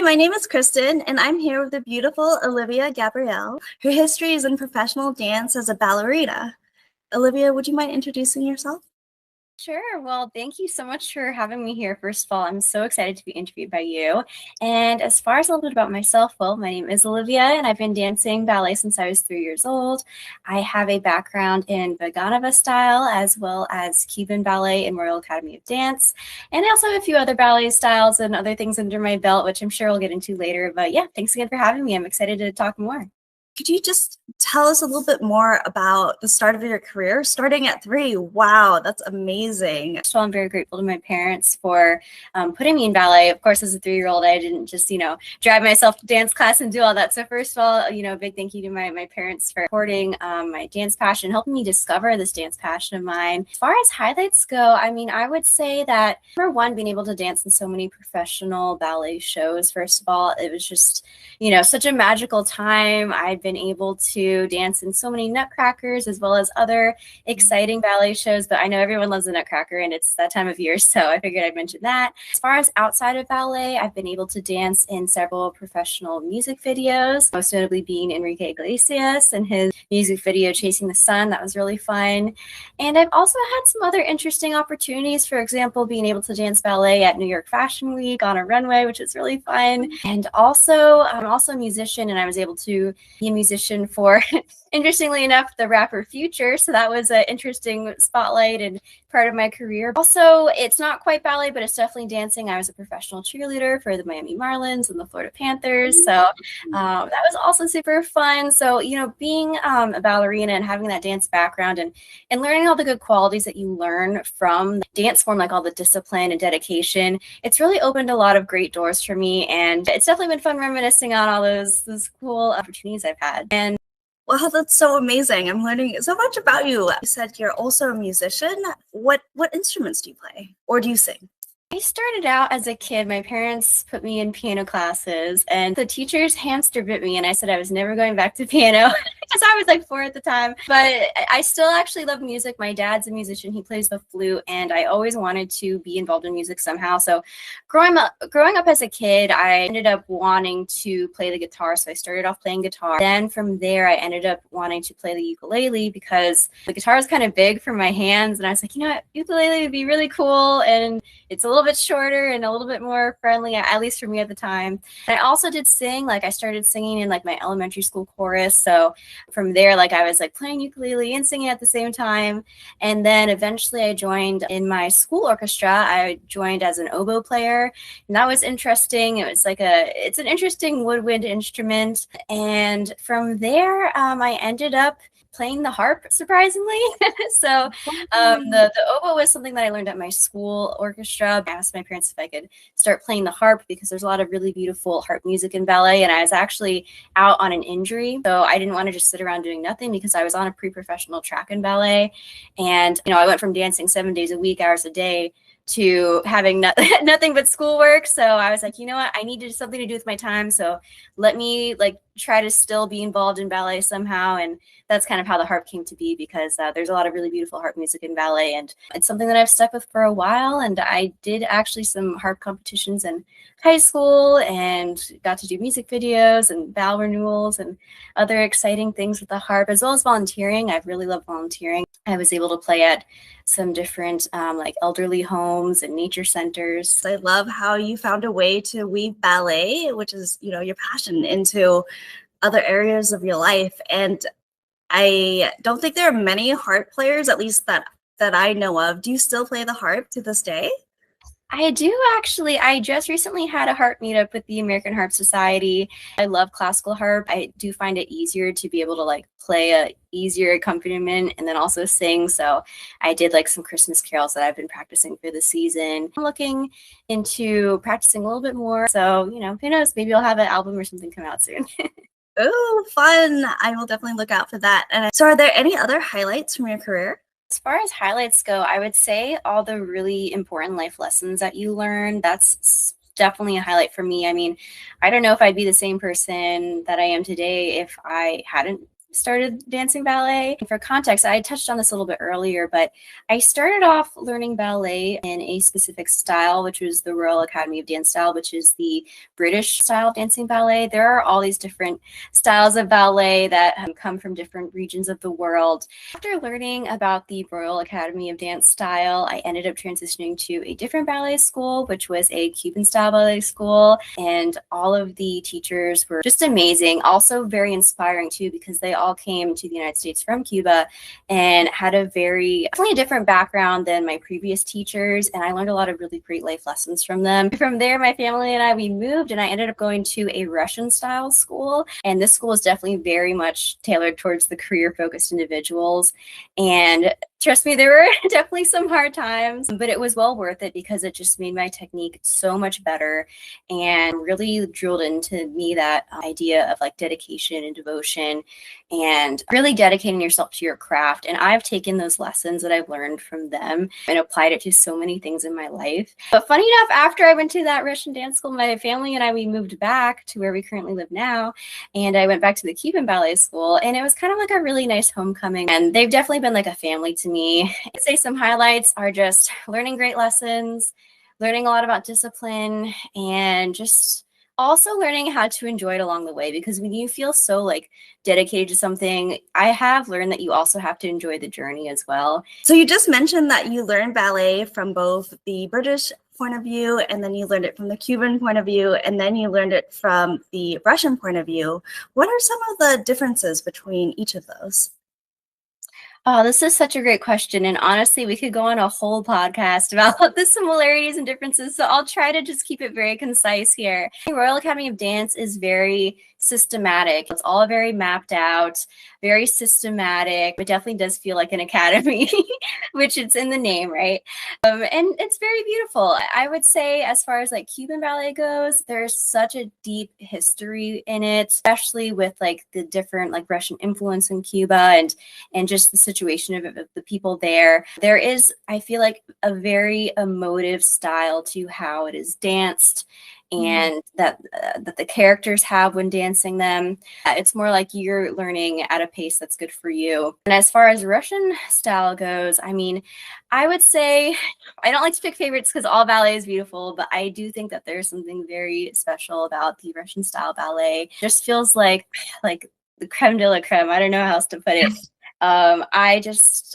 Hi, my name is Kristin, and I'm here with the beautiful Olivia Gabrielle. Her history is in professional dance as a ballerina. Olivia, would you mind introducing yourself? Sure. Well, thank you so much for having me here. First of all, I'm so excited to be interviewed by you. And as far as a little bit about myself, well, my name is Olivia, and I've been dancing ballet since I was 3 years old. I have a background in Vaganova style, as well as Cuban ballet and Royal Academy of Dance. And I also have a few other ballet styles and other things under my belt, which I'm sure we'll get into later. But yeah, thanks again for having me. I'm excited to talk more. Could you just tell us a little bit more about the start of your career, starting at 3? Wow, that's amazing. So I'm very grateful to my parents for putting me in ballet. Of course, as a 3-year-old, I didn't just, drive myself to dance class and do all that. So first of all, a big thank you to my parents for supporting my dance passion, helping me discover this dance passion of mine. As far as highlights go, I would say that, number one, being able to dance in so many professional ballet shows, first of all, it was just, such a magical time. I've been able to dance in so many Nutcrackers as well as other exciting ballet shows, but I know everyone loves the Nutcracker and it's that time of year, so I figured I'd mention that. As far as outside of ballet, I've been able to dance in several professional music videos, most notably being Enrique Iglesias and his music video Chasing the Sun. That was really fun. And I've also had some other interesting opportunities, for example, being able to dance ballet at New York Fashion Week on a runway, which is really fun. And also, I'm also a musician, and I was able to be a musician for, interestingly enough, the rapper Future. So that was an interesting spotlight and part of my career. Also, it's not quite ballet, but it's definitely dancing. I was a professional cheerleader for the Miami Marlins and the Florida Panthers. So that was also super fun. So, being a ballerina and having that dance background and learning all the good qualities that you learn from the dance form, like all the discipline and dedication, it's really opened a lot of great doors for me. And it's definitely been fun reminiscing on all those cool opportunities I've had. And wow, that's so amazing. I'm learning so much about you. You said you're also a musician. What instruments do you play, or do you sing? I started out as a kid. My parents put me in piano classes, and the teachers hamster bit me, and I said I was never going back to piano because I was like 4 at the time. But I still actually love music. My dad's a musician. He plays the flute, and I always wanted to be involved in music somehow. So growing up as a kid, I ended up wanting to play the guitar. So I started off playing guitar. Then from there, I ended up wanting to play the ukulele because the guitar is kind of big for my hands. And I was like, what, ukulele would be really cool. And it's a little bit shorter and a little bit more friendly, at least for me at the time. And I also did sing. Like, I started singing in like my elementary school chorus. So from there, like, I was like playing ukulele and singing at the same time. And then eventually I joined in my school orchestra. I joined as an oboe player, and that was interesting. It was like it's an interesting woodwind instrument. And from there, I ended up playing the harp, surprisingly. So the oboe was something that I learned at my school orchestra. I asked my parents if I could start playing the harp because there's a lot of really beautiful harp music in ballet, and I was actually out on an injury, so I didn't want to just sit around doing nothing because I was on a pre-professional track in ballet. And I went from dancing 7 days a week, hours a day, to having nothing but schoolwork. So I was like, what? I needed something to do with my time. So let me try to still be involved in ballet somehow. And that's kind of how the harp came to be, because there's a lot of really beautiful harp music in ballet. And it's something that I've stuck with for a while. And I did actually some harp competitions in high school and got to do music videos and vow renewals and other exciting things with the harp, as well as volunteering. I've really loved volunteering. I was able to play at some different elderly homes and nature centers. I love how you found a way to weave ballet, which is, your passion, into other areas of your life. And I don't think there are many harp players, at least that I know of. Do you still play the harp to this day? I do, actually. I just recently had a harp meetup with the American Harp Society. I love classical harp. I do find it easier to be able to play a easier accompaniment and then also sing. So I did some Christmas carols that I've been practicing for the season. I'm looking into practicing a little bit more. So, who knows? Maybe I'll have an album or something come out soon. Oh, fun. I will definitely look out for that. And so are there any other highlights from your career? As far as highlights go, I would say all the really important life lessons that you learn, that's definitely a highlight for me. I mean, I don't know if I'd be the same person that I am today if I hadn't started dancing ballet. For context, I touched on this a little bit earlier, but I started off learning ballet in a specific style, which was the Royal Academy of Dance style, which is the British style of dancing ballet. There are all these different styles of ballet that come from different regions of the world. After learning about the Royal Academy of Dance style, I ended up transitioning to a different ballet school, which was a Cuban style ballet school. And all of the teachers were just amazing. Also very inspiring too, because they all came to the United States from Cuba and had a definitely a different background than my previous teachers. And I learned a lot of really great life lessons from them. From there, my family and I, we moved, and I ended up going to a Russian style school. And this school is definitely very much tailored towards the career focused individuals. And trust me, there were definitely some hard times, but it was well worth it because it just made my technique so much better and really drilled into me that idea of like dedication and devotion and really dedicating yourself to your craft. And I've taken those lessons that I've learned from them and applied it to so many things in my life. But funny enough, after I went to that Russian dance school, my family and I, we moved back to where we currently live now. And I went back to the Cuban ballet school, and it was kind of like a really nice homecoming. And they've definitely been like a family to me. I'd say some highlights are just learning great lessons, learning a lot about discipline, and just also learning how to enjoy it along the way. Because when you feel so like dedicated to something, I have learned that you also have to enjoy the journey as well. So you just mentioned that you learned ballet from both the British point of view, and then you learned it from the Cuban point of view, and then you learned it from the Russian point of view. What are some of the differences between each of those? Oh, this is such a great question. And honestly, we could go on a whole podcast about the similarities and differences. So I'll try to just keep it very concise here. The Royal Academy of Dance is very systematic. It's all very mapped out, very systematic. It definitely does feel like an academy, which it's in the name, right? And it's very beautiful. I would say as far as like Cuban ballet goes, there's such a deep history in it, especially with like the different like Russian influence in Cuba and just the situation of the people there. There is, I feel like, a very emotive style to how it is danced and that the characters have when dancing them. It's more like you're learning at a pace that's good for you. And as far as Russian style goes, I mean, I would say I don't like to pick favorites because all ballet is beautiful, but I do think that there's something very special about the Russian style ballet. It just feels like the creme de la creme. I don't know how else to put it.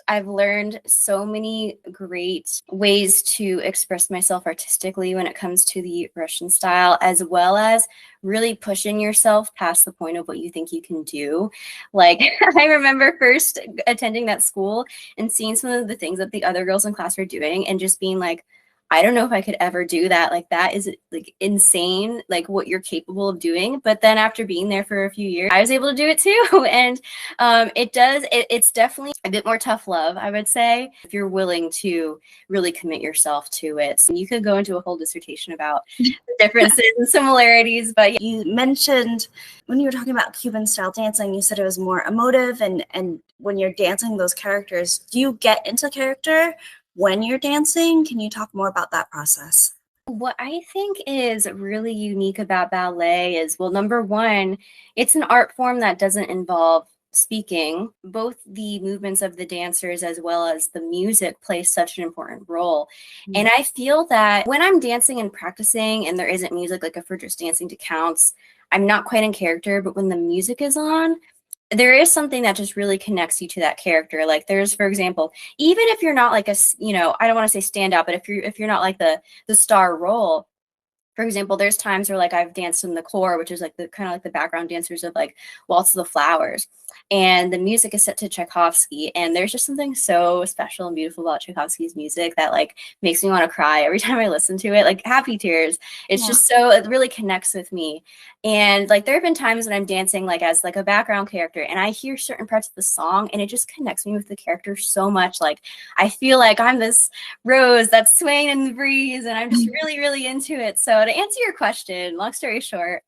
I've learned so many great ways to express myself artistically when it comes to the Russian style, as well as really pushing yourself past the point of what you think you can do. Like, I remember first attending that school and seeing some of the things that the other girls in class were doing and just being like, I don't know if I could ever do that. Like, that is like insane, like what you're capable of doing. But then after being there for a few years, I was able to do it too. And it's definitely a bit more tough love, I would say, if you're willing to really commit yourself to it. So you could go into a whole dissertation about the differences and similarities. But you mentioned when you were talking about Cuban style dancing, you said it was more emotive, and when you're dancing those characters, do you get into character when you're dancing? Can you talk more about that process? What I think is really unique about ballet is, well, number one, it's an art form that doesn't involve speaking. Both the movements of the dancers as well as the music play such an important role. And I feel that when I'm dancing and practicing and there isn't music, like if we're just dancing to counts, I'm not quite in character. But when the music is on, there is something that just really connects you to that character. Like there's, for example, even if you're not like I don't want to say standout, but if you're not like the star role, for example, there's times where like I've danced in the core, which is like the kind of like the background dancers of like Waltz of the Flowers. And the music is set to Tchaikovsky. And there's just something so special and beautiful about Tchaikovsky's music that like makes me want to cry every time I listen to it, like happy tears. It's just so, it really connects with me. And like there have been times when I'm dancing like as like a background character and I hear certain parts of the song and it just connects me with the character so much. Like I feel like I'm this rose that's swaying in the breeze and I'm just really, really into it. So to answer your question, long story short,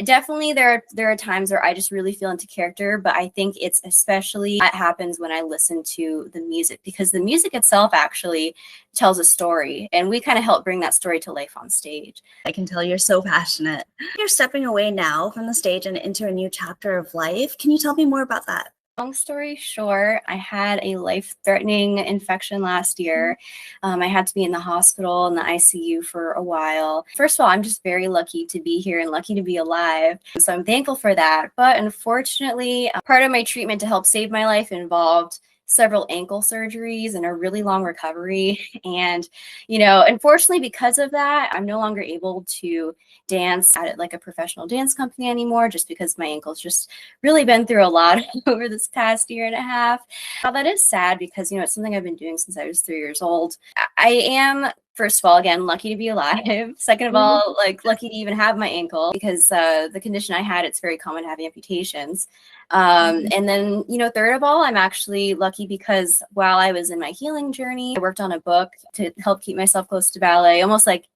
definitely there are times where I just really feel into character, but I think it's especially that happens when I listen to the music, because the music itself actually tells a story, and we kind of help bring that story to life on stage. I can tell you're so passionate. You're stepping away now from the stage and into a new chapter of life. Can you tell me more about that? Long story short, I had a life-threatening infection last year. I had to be in the hospital in the ICU for a while. First of all, I'm just very lucky to be here and lucky to be alive. So I'm thankful for that. But unfortunately, part of my treatment to help save my life involved several ankle surgeries and a really long recovery. And, unfortunately, because of that, I'm no longer able to dance at like a professional dance company anymore, just because my ankle's just really been through a lot over this past year and a half. Now, that is sad because, it's something I've been doing since I was 3 years old. I am, first of all, again, lucky to be alive. Second of all, lucky to even have my ankle, because the condition I had, it's very common to have amputations. And then, third of all, I'm actually lucky because while I was in my healing journey, I worked on a book to help keep myself close to ballet, almost like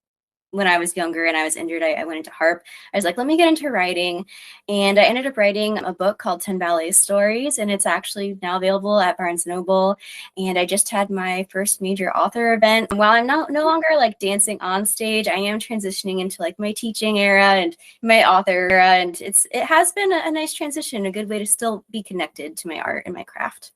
when I was younger and I was injured, I went into Harp. I was like, let me get into writing. And I ended up writing a book called 10 Ballet Stories, and it's actually now available at Barnes & Noble. And I just had my first major author event. And while I'm no longer like dancing on stage, I am transitioning into like my teaching era and my author era. And it has been a nice transition, a good way to still be connected to my art and my craft.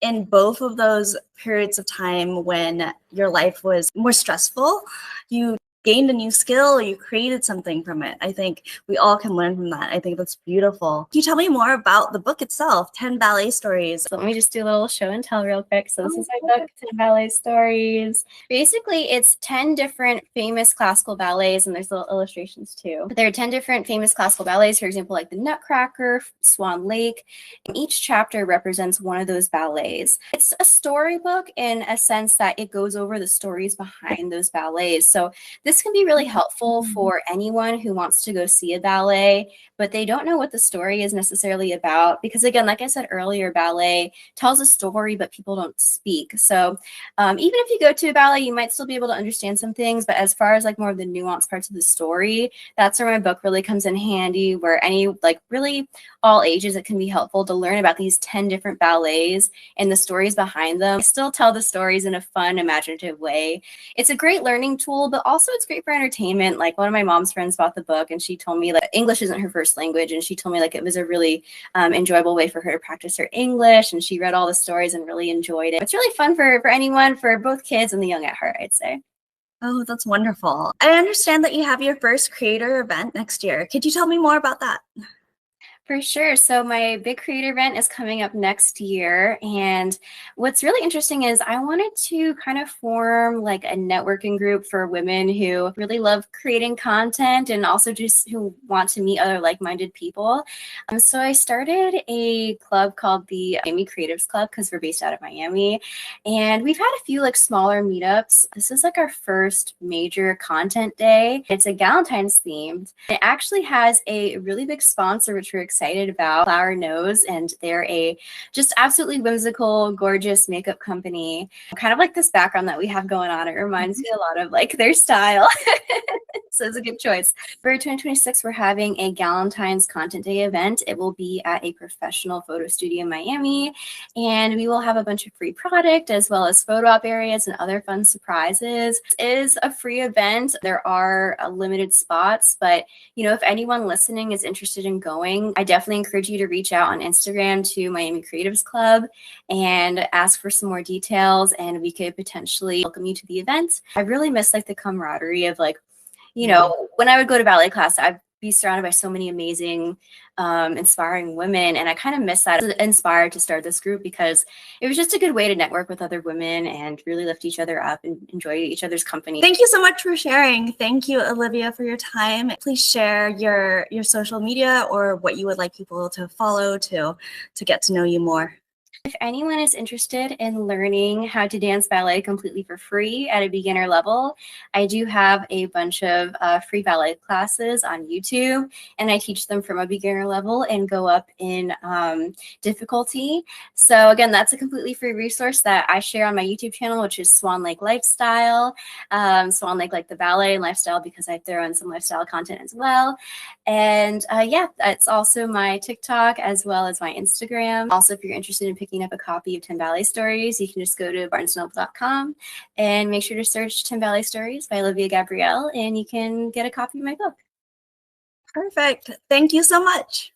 In both of those periods of time when your life was more stressful, you gained a new skill, you created something from it. I think we all can learn from that. I think that's beautiful. Can you tell me more about the book itself, 10 Ballet Stories? So let me just do a little show and tell real quick. So this is my book, 10 Ballet Stories. Basically, it's 10 different famous classical ballets, and there's little illustrations too. But there are 10 different famous classical ballets, for example, like the Nutcracker, Swan Lake, and each chapter represents one of those ballets. It's a storybook in a sense that it goes over the stories behind those ballets. So this can be really helpful for anyone who wants to go see a ballet, but they don't know what the story is necessarily about. Because again, like I said earlier, ballet tells a story, but people don't speak. So even if you go to a ballet, you might still be able to understand some things. But as far as like more of the nuanced parts of the story, that's where my book really comes in handy, where really all ages, it can be helpful to learn about these 10 different ballets and the stories behind them. I still tell the stories in a fun, imaginative way. It's a great learning tool, but also it's great for entertainment. Like one of my mom's friends bought the book and she told me that English isn't her first language. And she told me like it was a really enjoyable way for her to practice her English. And she read all the stories and really enjoyed it. It's really fun for anyone, for both kids and the young at heart, I'd say. Oh, that's wonderful. I understand that you have your first creator event next year. Could you tell me more about that? For sure. So my big creator event is coming up next year. And what's really interesting is I wanted to kind of form like a networking group for women who really love creating content and also just who want to meet other like-minded people. So I started a club called the Miami Creatives Club because we're based out of Miami. And we've had a few like smaller meetups. This is like our first major content day. It's a Galentine's themed. It actually has a really big sponsor, which we're excited about, Flower Nose, and they're a just absolutely whimsical, gorgeous makeup company. Kind of like this background that we have going on. It reminds me a lot of like their style. So it's a good choice. For 2026, we're having a Galentine's Content Day event. It will be at a professional photo studio in Miami, and we will have a bunch of free product as well as photo op areas and other fun surprises. It is a free event. There are limited spots, but if anyone listening is interested in going, I definitely encourage you to reach out on Instagram to Miami Creatives Club and ask for some more details, and we could potentially welcome you to the event. I really miss like the camaraderie of like, when I would go to ballet class, I'd be surrounded by so many amazing, inspiring women. And I kind of miss that. I was inspired to start this group because it was just a good way to network with other women and really lift each other up and enjoy each other's company. Thank you so much for sharing. Thank you, Olivia, for your time. Please share your social media or what you would like people to follow to get to know you more. If anyone is interested in learning how to dance ballet completely for free at a beginner level, I do have a bunch of free ballet classes on YouTube, and I teach them from a beginner level and go up in difficulty. So again, that's a completely free resource that I share on my YouTube channel, which is Swan Lake Lifestyle. Swan Lake, like the ballet and lifestyle, because I throw in some lifestyle content as well. And yeah, it's also my TikTok as well as my Instagram. Also, if you're interested in picking up a copy of 10 Ballet Stories, you can just go to barnesandnoble.com and make sure to search 10 Ballet Stories by Olivia Gabrielle, and you can get a copy of my book. Perfect. Thank you so much.